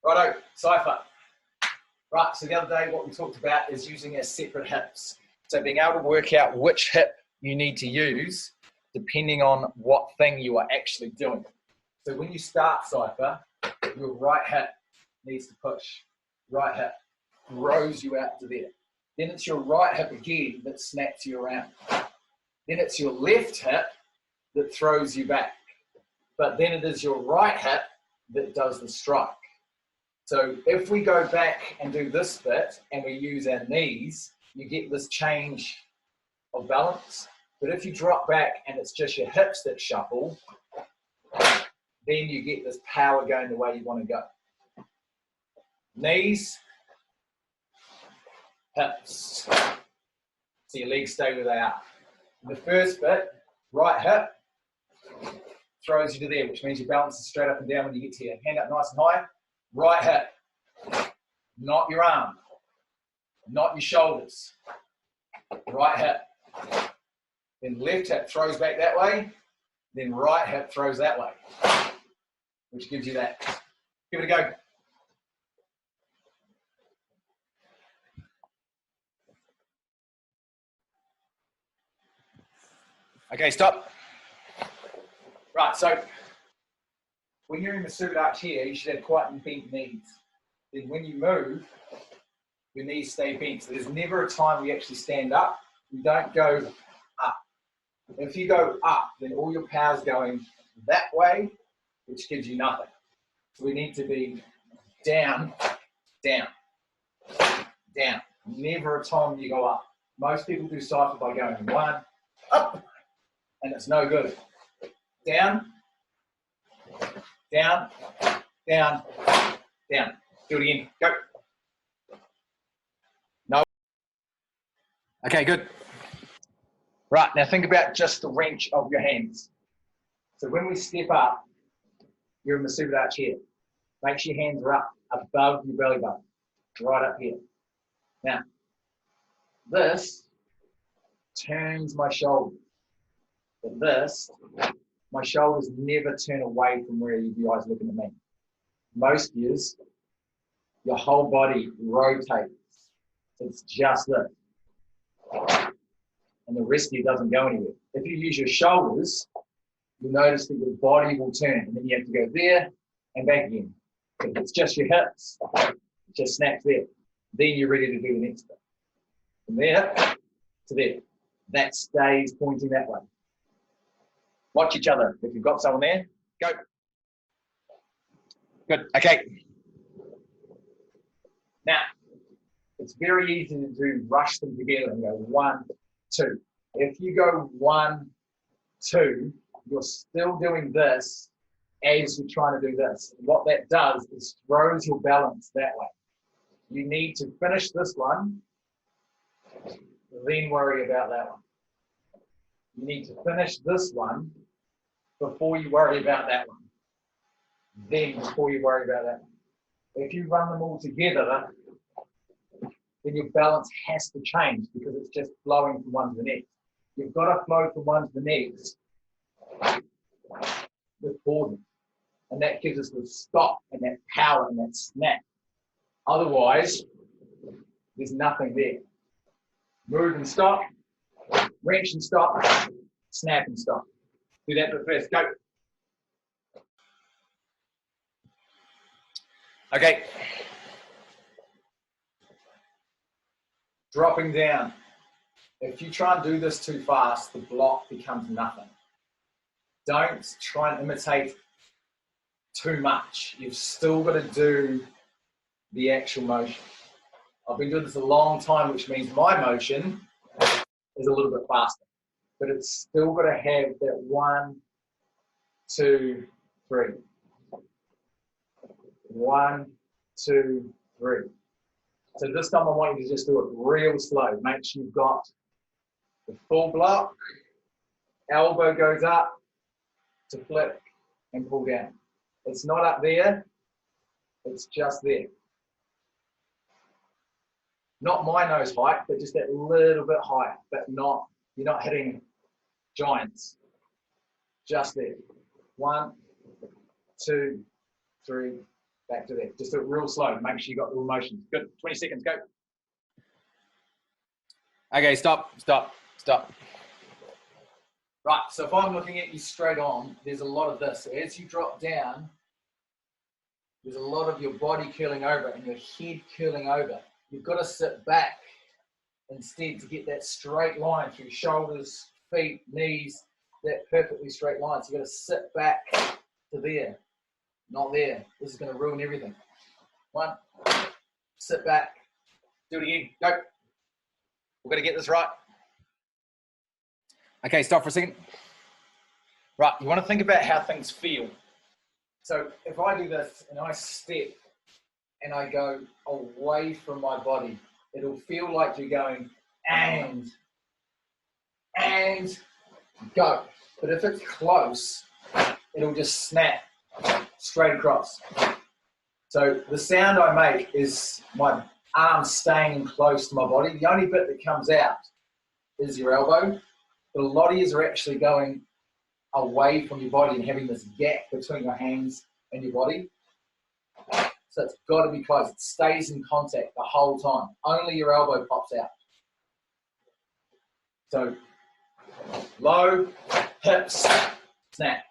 Righto, Saifa. Right, so the other day what we talked about is using our separate hips. So being able to work out which hip you need to use depending on what thing you are actually doing. So when you start Saifa, your right hip needs to push. Right hip throws you out to there. Then it's your right hip again that snaps you around. Then it's your left hip that throws you back. But then it is your right hip that does the strike. So if we go back and do this bit and we use our knees, you get this change of balance. But if you drop back and it's just your hips that shuffle, then you get this power going the way you want to go. Knees, hips. So your legs stay where they are. The first bit, right hip, throws you to there, which means your balance is straight up and down when you get to your hand up nice and high. Right hip, not your arm, not your shoulders. Right hip. Then left hip throws back that way. Then right hip throws that way, which gives you that. Give it a go. Okay, stop. Right, so when you're in the suit arch here, you should have quite bent knees. Then when you move, your knees stay bent. So there's never a time we actually stand up. You don't go up. If you go up, then all your power's going that way, which gives you nothing. So we need to be down, down, down. Never a time you go up. Most people do Saifa by going one, up, and it's no good. Down, down, down, down. Do it again. Go. No. Okay, good. Right, now think about just the wrench of your hands. So when we step up, you're in the super arch here. Make sure your hands are up above your belly button, right up here. Now, this turns my shoulders. But this, my shoulders never turn away from where you guys are looking at me. Most of you, your whole body rotates. It's just this. And the rest of you doesn't go anywhere. If you use your shoulders, you'll notice that your body will turn. And then you have to go there and back again. If it's just your hips, it just snaps there. Then you're ready to do the next bit. From there to there. That stays pointing that way. Watch each other. If you've got someone there, go. Good. Okay. Now, it's very easy to do rush them together and go 1, 2. If you go 1, 2, you're still doing this as you're trying to do this. What that does is throws your balance that way. You need to finish this one, then worry about that one. You need to finish this one before you worry about that one. Then before you worry about that one. If you run them all together, then your balance has to change because it's just flowing from one to the next. You've got to flow from one to the next with pausing. And that gives us the stop and that power and that snap. Otherwise, there's nothing there. Move and stop, wrench and stop, snap and stop. Do that bit first. Go. Okay. Dropping down. If you try and do this too fast, the block becomes nothing. Don't try and imitate too much. You've still got to do the actual motion. I've been doing this a long time, which means my motion is a little bit faster. But it's still got to have that 1, 2, 3. 1, 2, 3. So this time I want you to just do it real slow. Make sure you've got the full block, elbow goes up to flip and pull down. It's not up there, it's just there. Not my nose height, but just that little bit higher, but not, you're not hitting giants. Just there. 1, 2, 3, Back to that. Just do it real slow. Make sure you got the motion. Good. 20 seconds. Go. Okay, stop. Right, so if I'm looking at you straight on, there's a lot of this. As you drop down, there's a lot of your body curling over and your head curling over. You've got to sit back instead to get that straight line through shoulders, feet, knees, that perfectly straight line. So you've got to sit back to there, not there. This is going to ruin everything. One, sit back, do it again, go. We're going to get this right. Okay, stop for a second. Right, you want to think about how things feel. So if I do this and I step and I go away from my body, it'll feel like you're going and go. But if it's close, it'll just snap straight across. So the sound I make is my arm staying close to my body. The only bit that comes out is your elbow. But a lot of you are actually going away from your body and having this gap between your hands and your body. So it's got to be close. It stays in contact the whole time. Only your elbow pops out. So low, hips, snap.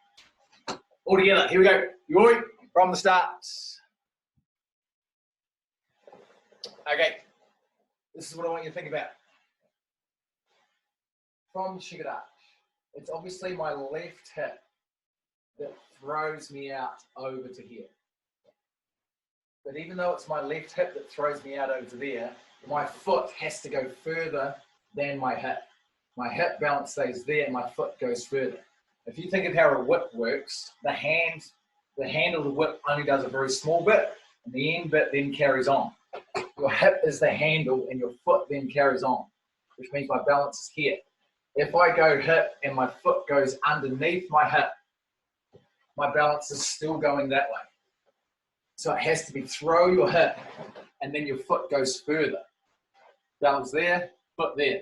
All together. Here we go. You all right? From the start. Okay. This is what I want you to think about. From Shigadach, it's obviously my left hip that throws me out over to here. But even though it's my left hip that throws me out over to there, my foot has to go further than my hip. My hip balance stays there and my foot goes further. If you think of how a whip works, the handle of the whip only does a very small bit, and the end bit then carries on. Your hip is the handle and your foot then carries on, which means my balance is here. If I go hip and my foot goes underneath my hip, my balance is still going that way. So it has to be throw your hip and then your foot goes further. Balance there, foot there,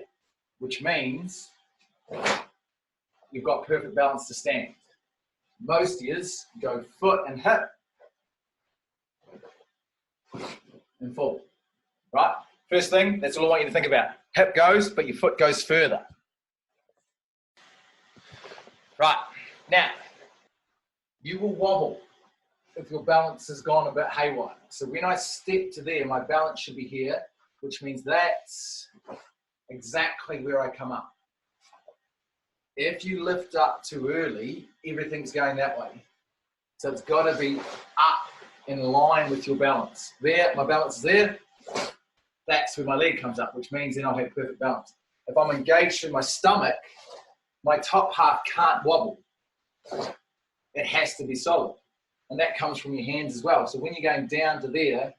which means you've got perfect balance to stand. Most years go foot and hip and fall, right? First thing, that's all I want you to think about. Hip goes, but your foot goes further. Right, now, you will wobble if your balance has gone a bit haywire. So when I step to there, my balance should be here, which means that's exactly where I come up. If you lift up too early, everything's going that way. So it's got to be up in line with your balance. There, my balance is there. That's where my leg comes up, which means then I'll have perfect balance. If I'm engaged in my stomach, my top half can't wobble. It has to be solid. And that comes from your hands as well. So when you're going down to there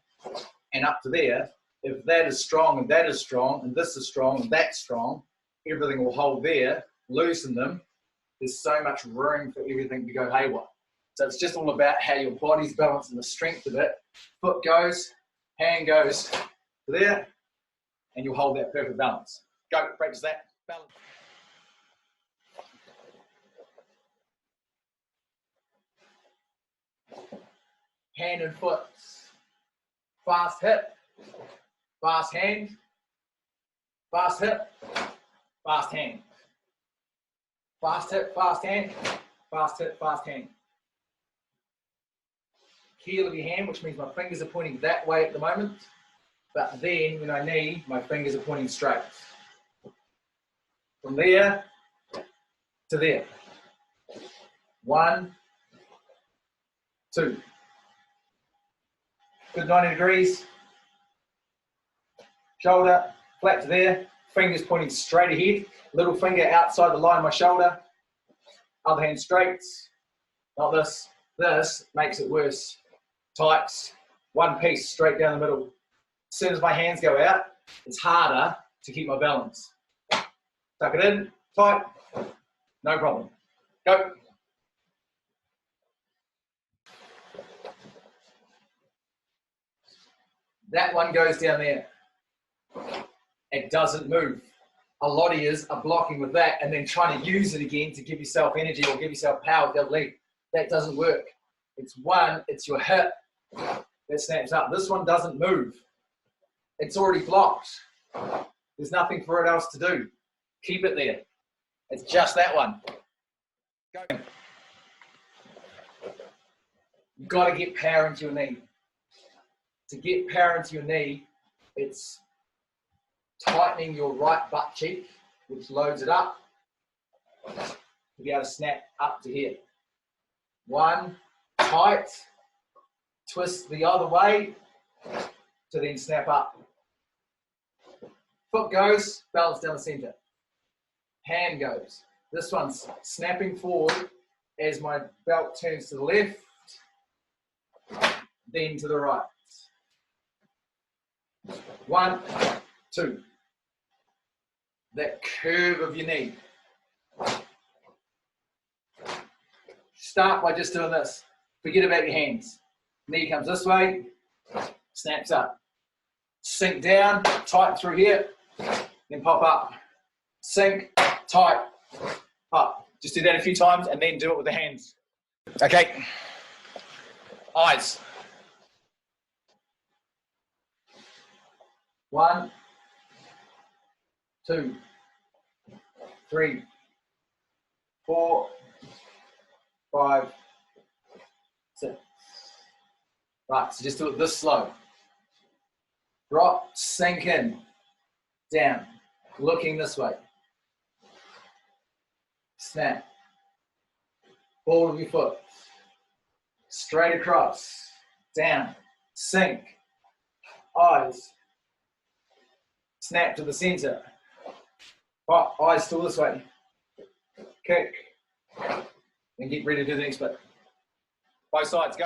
and up to there, if that is strong and that is strong and this is strong and that's strong, everything will hold there, loosen them. There's so much room for everything to go haywire. So it's just all about how your body's balanced and the strength of it. Foot goes, hand goes to there, and you'll hold that perfect balance. Go, practice that. Balance. Hand and foot. Fast hip, fast hand, fast hip, fast hand. Fast hip, fast hand, fast hip, fast hand. Heel of your hand, which means my fingers are pointing that way at the moment, but then when I knee, my fingers are pointing straight. From there to there. 1, 2. Good 90 degrees. Shoulder, flat to there. Fingers pointing straight ahead. Little finger outside the line of my shoulder. Other hand straight. Not this. This makes it worse. Tights. One piece straight down the middle. As soon as my hands go out, it's harder to keep my balance. Tuck it in. Tight. No problem. Go. That one goes down there. It doesn't move. A lot of you are blocking with that and then trying to use it again to give yourself energy or give yourself power with the other leg. That doesn't work. It's one, it's your hip That snaps up. This one doesn't move. It's already blocked. There's nothing for it else to do. Keep it there. It's just that one. Go. You've got to get power into your knee. To get power into your knee, it's tightening your right butt cheek, which loads it up, to be able to snap up to here. One, tight, twist the other way, to then snap up. Foot goes, balance down the center. Hand goes. This one's snapping forward as my belt turns to the left, then to the right. 1, 2. That curve of your knee. Start by just doing this. Forget about your hands. Knee comes this way, snaps up. Sink down, tight through here, then pop up. Sink, tight, up. Just do that a few times and then do it with the hands. Okay. Eyes. 1, 2, 3, 4, 5, 6. Right, so just do it this slow. Drop, sink in, down, looking this way. Snap. Ball of your foot. Straight across, down, sink, eyes. Snap to the center. Oh, eyes still this way. Kick. And get ready to do the next bit. Both sides, go.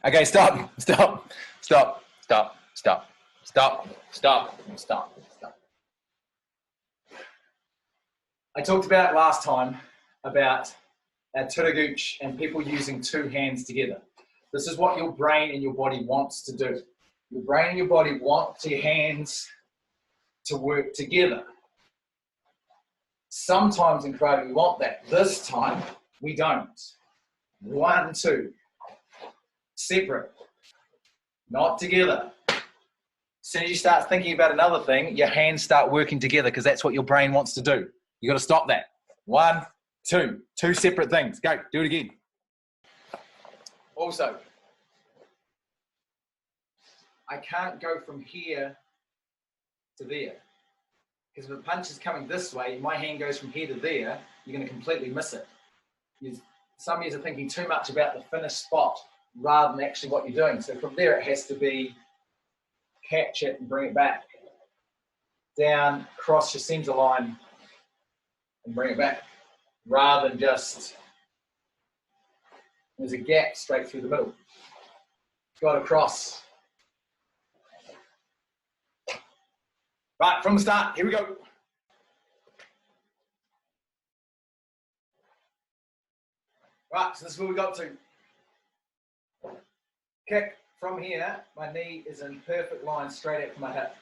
Okay, stop, stop, stop, stop, stop, stop, stop, stop, stop. I talked about last time about Turagooch and people using two hands together. This is what your brain and your body wants to do. Your brain and your body want your hands to work together. Sometimes in karate we want that. This time we don't. 1, 2. Separate. Not together. As soon as you start thinking about another thing, your hands start working together because that's what your brain wants to do. You've got to stop that. 1, 2. 2 separate things. Go. Do it again. Also, I can't go from here to there. Because if the punch is coming this way, my hand goes from here to there, you're going to completely miss it. Some of you are thinking too much about the finished spot rather than actually what you're doing. So from there, it has to be catch it and bring it back. Down, cross your center line and bring it back. Rather than just, there's a gap straight through the middle. Got to cross. Right, from the start, here we go. Right, so this is where we got to. Kick from here, my knee is in perfect line straight out from my hip.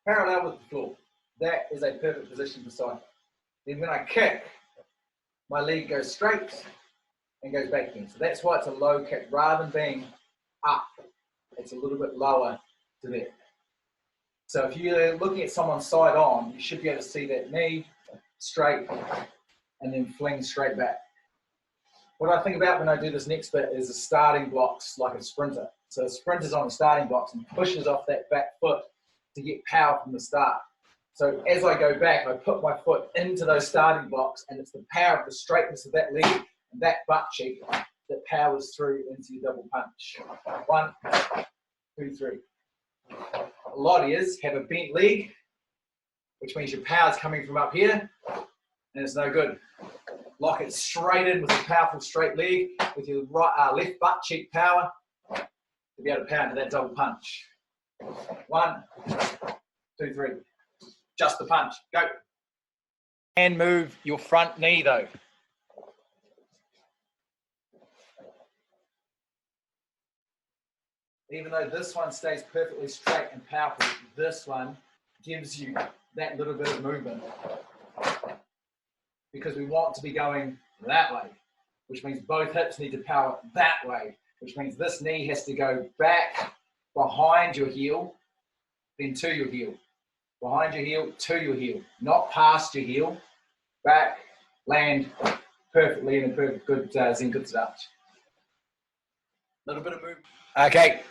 Parallel with the floor. That is a perfect position for Saifa. Then when I kick, my leg goes straight and goes back again. So that's why it's a low kick. Rather than being up, it's a little bit lower to there. So if you're looking at someone side on, you should be able to see that knee straight and then fling straight back. What I think about when I do this next bit is the starting blocks like a sprinter. So a sprinter's on the starting blocks and pushes off that back foot to get power from the start. So as I go back, I put my foot into those starting blocks and it's the power of the straightness of that leg and that butt cheek that powers through into your double punch. 1, 2, 3. A lot of yous have a bent leg, which means your power's coming from up here, and it's no good. Lock it straight in with a powerful straight leg, with your right, left butt cheek power, to be able to power into that double punch. 1, 2, 3. Just the punch. Go. And move your front knee though. Even though this one stays perfectly straight and powerful, this one gives you that little bit of movement. Because we want to be going that way, which means both hips need to power that way. which means this knee has to go back behind your heel, then to your heel. Behind your heel, to your heel, not past your heel. Back, land perfectly in a perfect good Zen good touch. Little bit of movement. Okay,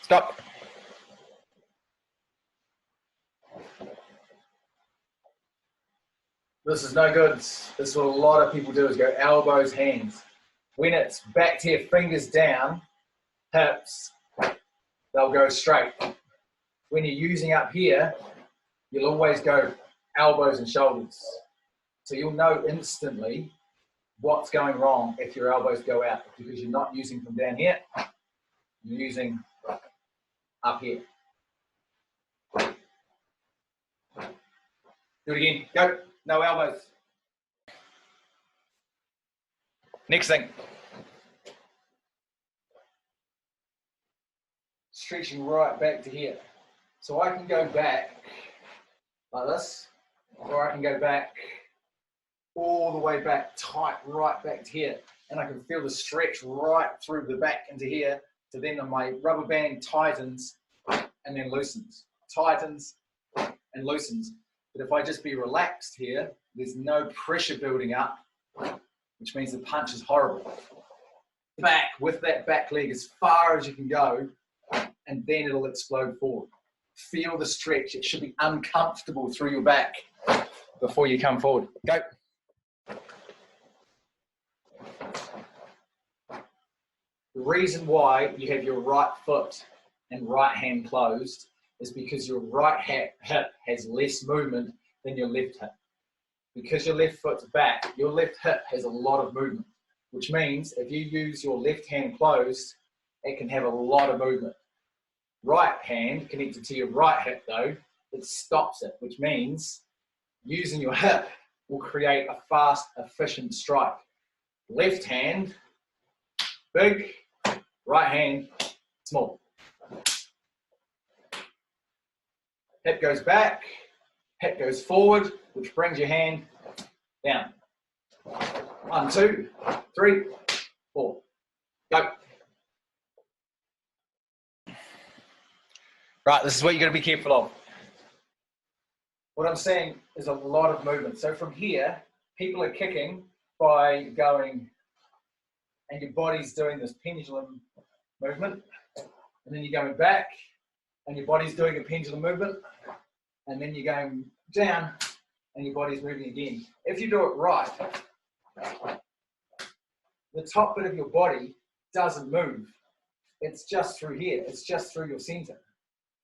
stop. This is no good. This is what a lot of people do, is go elbows, hands. When it's back to your fingers down, hips, they'll go straight. When you're using up here, you'll always go elbows and shoulders. So you'll know instantly what's going wrong if your elbows go out, because you're not using from down here, you're using up here. Do it again, go, no elbows. Next thing. Stretching right back to here. So I can go back like this, or I can go back all the way back, tight, right back to here. And I can feel the stretch right through the back into here. So then my rubber band tightens and then loosens. Tightens and loosens. But if I just be relaxed here, there's no pressure building up, which means the punch is horrible. Back with that back leg as far as you can go, and then it'll explode forward. Feel the stretch. It should be uncomfortable through your back before you come forward. Go. The reason why you have your right foot and right hand closed is because your right hip has less movement than your left hip. Because your left foot's back, your left hip has a lot of movement, which means if you use your left hand closed, it can have a lot of movement. Right hand connected to your right hip though, it stops it, which means using your hip will create a fast, efficient strike. Left hand, big, right hand, small. Hip goes back, hip goes forward, which brings your hand down. 1, 2, 3, 4. Go. Right, this is what you're going to be careful of. What I'm saying is a lot of movement. So from here, people are kicking by going, and your body's doing this pendulum movement, and then you're going back, and your body's doing a pendulum movement, and then you're going down, and your body's moving again. If you do it right, the top bit of your body doesn't move. It's just through here. It's just through your center.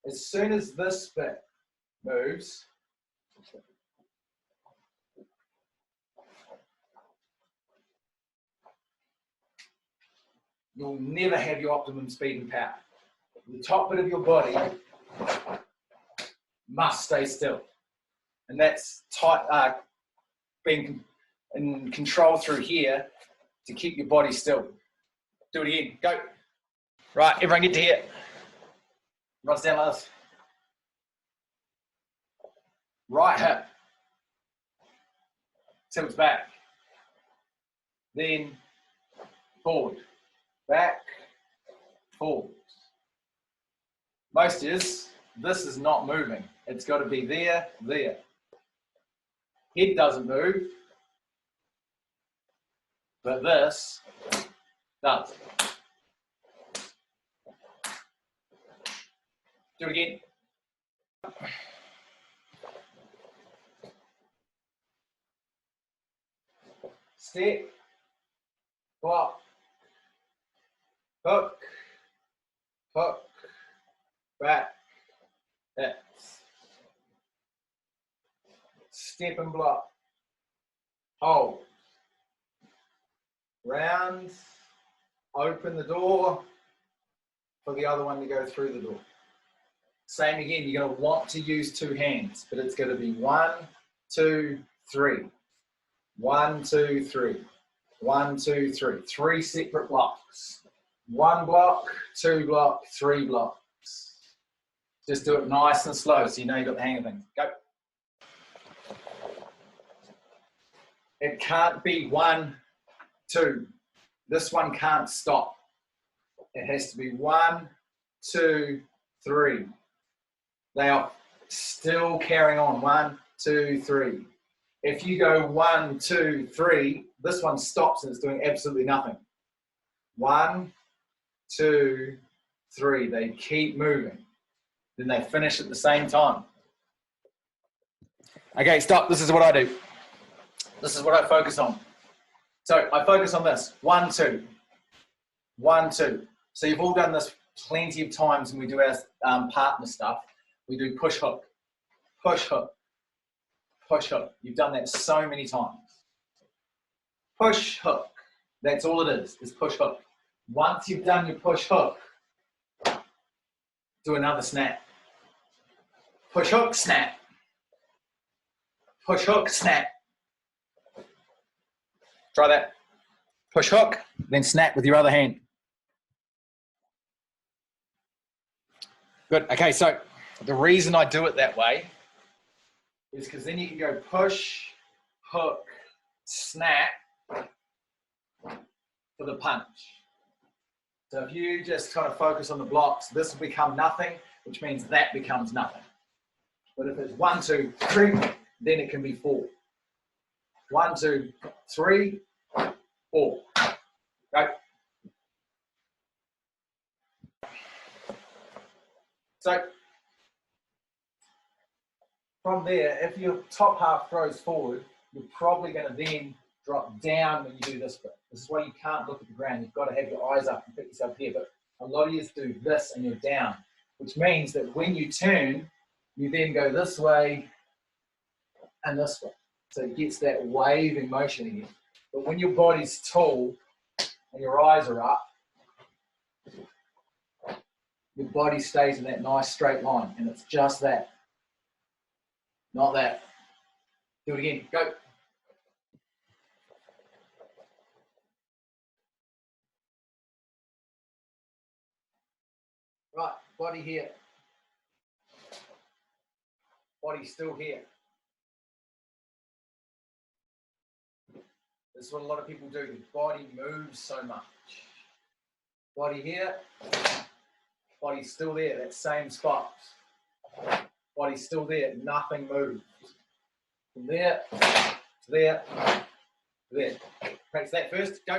As soon as this bit moves, you'll never have your optimum speed and power. The top bit of your body must stay still. And that's tight, being in control through here to keep your body still. Do it again, go. Right, everyone get to here. Runs down like this. Right hip tilts back. Then forward. Back, forward. Most is, this is not moving. It's got to be there, there. Head doesn't move, but this does. Do it again. Step, block, hook, hook, back, hips. Step and block, hold, round, open the door for the other one to go through the door. Same again, you're going to want to use two hands, but it's going to be 1, 2, 3. 1, 2, 3. 1, 2, 3. 3 separate blocks. 1 block, 2 block, 3 blocks. Just do it nice and slow so you know you've got the hang of things. Go. It can't be 1, 2. This one can't stop. It has to be 1, 2, 3. They are still carrying on. 1, 2, 3. If you go 1, 2, 3, this one stops and it's doing absolutely nothing. 1, 2, 3. They keep moving. Then they finish at the same time. Okay, stop. This is what I do. This is what I focus on. So I focus on this. 1, 2. 1, 2. So you've all done this plenty of times when we do our partner stuff. We do push hook, push hook, push hook. You've done that so many times. Push hook. That's all it is push hook. Once you've done your push hook, do another snap. Push hook, snap. Push hook, snap. Try that. Push hook, then snap with your other hand. Good. Okay, so the reason I do it that way is because then you can go push, hook, snap for the punch. So if you just kind of focus on the blocks, this will become nothing, which means that becomes nothing. But if it's 1, 2, 3, then it can be 4. 1, 2, 3, 4. Go. So from there, if your top half throws forward, you're probably going to then drop down when you do this bit. This is why you can't look at the ground. You've got to have your eyes up and pick yourself here. But a lot of you do this and you're down, which means that when you turn, you then go this way and this way. So it gets that waving motion again. But when your body's tall and your eyes are up, your body stays in that nice straight line. And it's just that. Not that. Do it again. Go. Right, body here. Body still here. This is what a lot of people do. The body moves so much. Body here. Body's still there, that same spot. Body's still there, nothing moves. From there, to there, to there. Practice that first, go.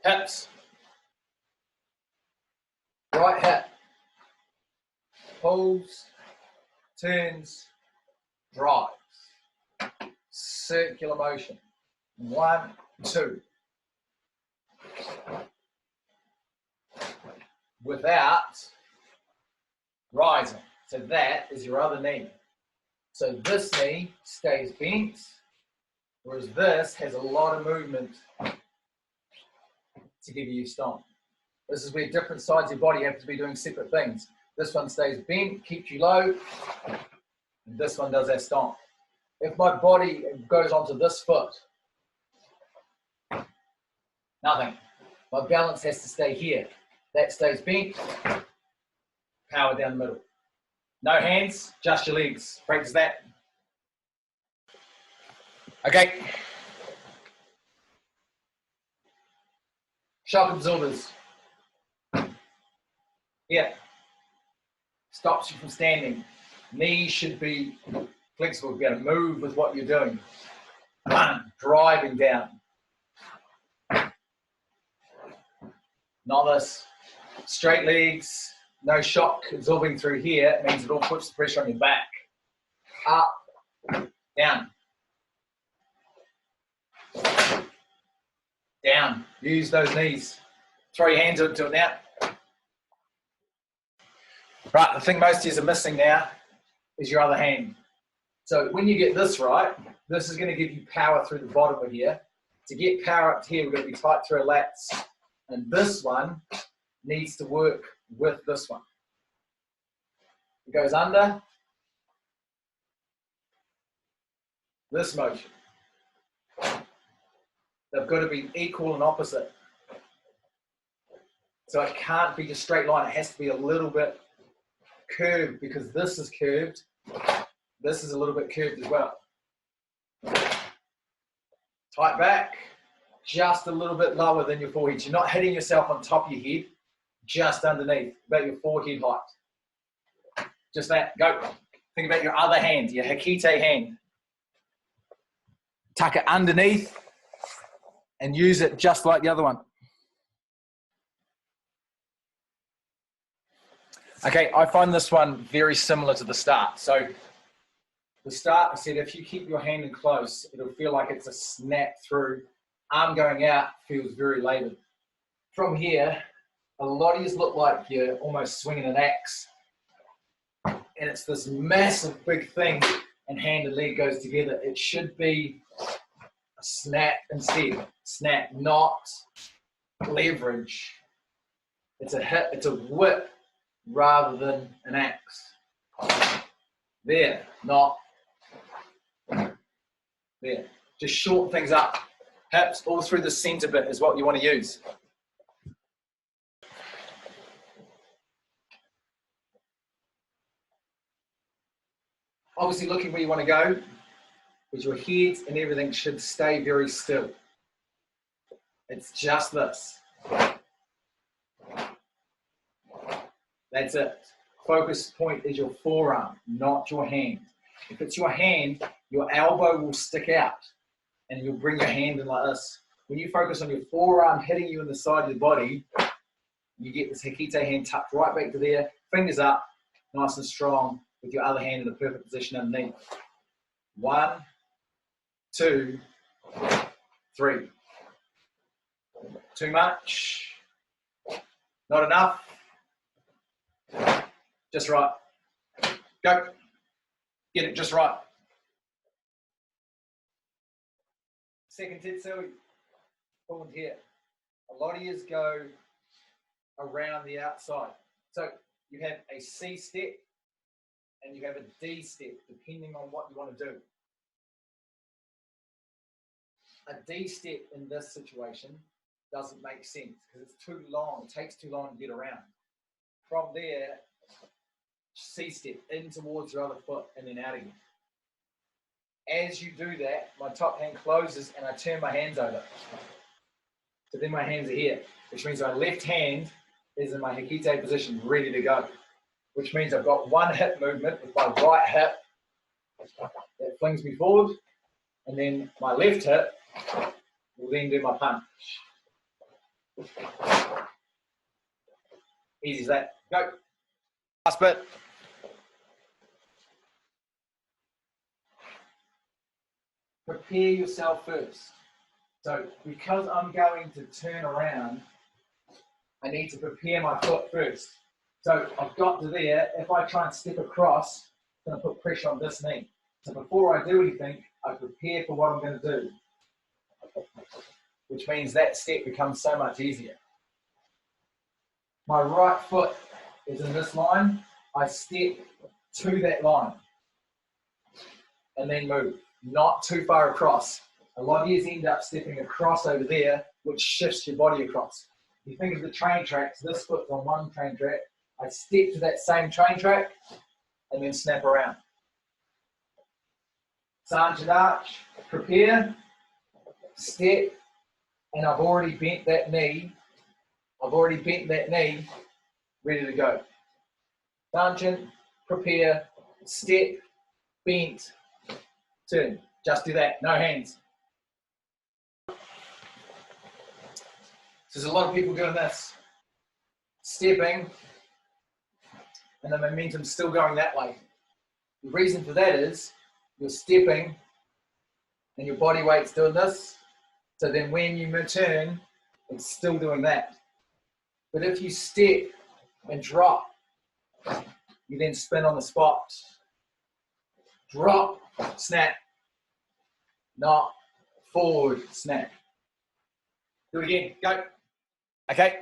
Hips. Right hip. Pulls, turns, drives. Circular motion. 1, 2. Without rising. So that is your other knee. So this knee stays bent, whereas this has a lot of movement to give you your stomp. This is where different sides of your body have to be doing separate things. This one stays bent, keeps you low, and this one does that stomp. If my body goes onto this foot, nothing. My balance has to stay here. That stays bent, power down the middle. No hands, just your legs. Practice that. Okay. Shock absorbers. Here. Stops you from standing. Knees should be flexible, be able to move with what you're doing. Driving down. Not this. Straight legs, no shock absorbing through here. It means it all puts the pressure on your back. Up, down. Down. Use those knees. Throw your hands into it now. Right, the thing most of you are missing now is your other hand. So when you get this right, this is going to give you power through the bottom of here. To get power up to here, we're going to be tight through our lats. And this one needs to work with this one. It goes under. This motion. They've got to be equal and opposite. So it can't be just straight line. It has to be a little bit curved because this is curved. This is a little bit curved as well. Tight back. just a little bit lower than your forehead. You're not hitting yourself on top of your head, just underneath, about your forehead height. Just that, go. Think about your other hand, your Hikite hand. Tuck it underneath and use it just like the other one. Okay, I find this one very similar to the start. So the start, I said, if you keep your hand in close, it'll feel like it's a snap through. Arm going out feels very laboured. From here, a lot of you look like you're almost swinging an axe. And it's this massive big thing, and hand and leg goes together. It should be a snap instead. Snap, not leverage. It's a hit, it's a whip rather than an axe. There, not there. Just shorten things up. Hips all through the center bit is what you want to use. Obviously looking where you want to go, with your head and everything should stay very still. It's just this. That's it. Focus point is your forearm, not your hand. If it's your hand, your elbow will stick out and you'll bring your hand in like this. When you focus on your forearm hitting you in the side of the body, you get this Hikite hand tucked right back to there, fingers up, nice and strong, with your other hand in the perfect position underneath. 1, 2, 3. Too much? Not enough? Just right. Go. Get it just right. Second tetsui. Forward here. A lot of yous go around the outside. So you have a C step and you have a D step, depending on what you want to do. A D step in this situation doesn't make sense because it's too long. It takes too long to get around. From there, C step in towards your other foot and then out again. As you do that, my top hand closes and I turn my hands over. So then my hands are here, which means my left hand is in my Hikite position, ready to go. Which means I've got one hip movement with my right hip that flings me forward, and then my left hip will then do my punch. Easy as that. Go. Last bit. Prepare yourself first. So because I'm going to turn around, I need to prepare my foot first. So I've got to there, if I try and step across, it's going to put pressure on this knee. So before I do anything, I prepare for what I'm going to do, which means that step becomes so much easier. My right foot is in this line. I step to that line and then move, not too far across. A lot of you end up stepping across over there, which shifts your body across. If you think of the train tracks, this foot's on one train track. I step to that same train track and then snap around. Sergeant arch, prepare, step, and I've already bent that knee. Ready to go. Sergeant, prepare, step, bent, turn. Just do that, no hands. So there's a lot of people doing this. Stepping, and the momentum's still going that way. The reason for that is you're stepping and your body weight's doing this. So then when you turn, it's still doing that. But if you step and drop, you then spin on the spot. Drop, snap. Not forward, snap. Do it again, go. Okay.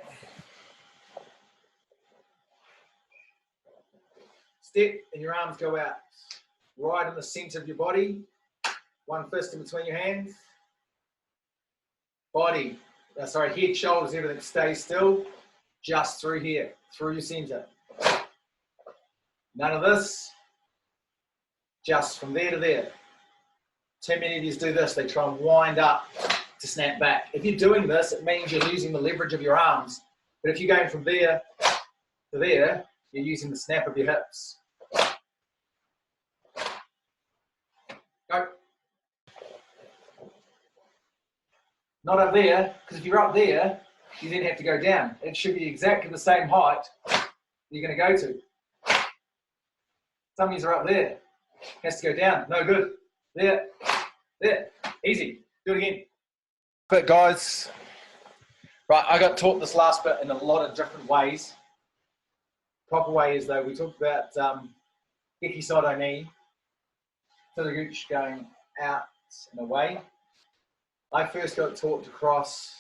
Step and your arms go out. Right in the center of your body. One fist in between your hands. Body, head, shoulders, everything stays still. Just through here, through your center. None of this. Just from there to there. Too many of these do this. They try and wind up to snap back. If you're doing this, it means you're losing the leverage of your arms. But if you're going from there to there, you're using the snap of your hips. Go. Not up there, because if you're up there, you then have to go down. It should be exactly the same height you're going to go to. Some of you are up there. Has to go down. No good. There. There. Easy. Do it again. But guys, right, I got taught this last bit in a lot of different ways. Proper way is though, we talked about Geki Sodo knee, Filagooch going out and away. I first got taught to cross,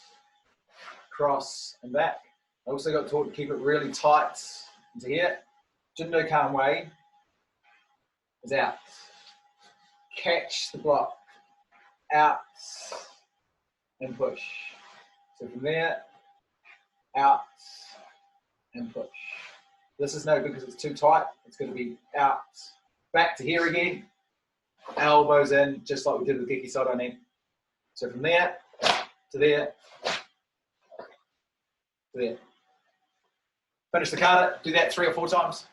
and back. I also got taught to keep it really tight into here. Jindo Kan Wei is out. Catch the block, out and push. So from there, out and push. This is no good because it's too tight. It's going to be out, back to here again, elbows in, just like we did with Geki Sodo knee. So from there to there, to there. Finish the kata, do that 3 or 4 times.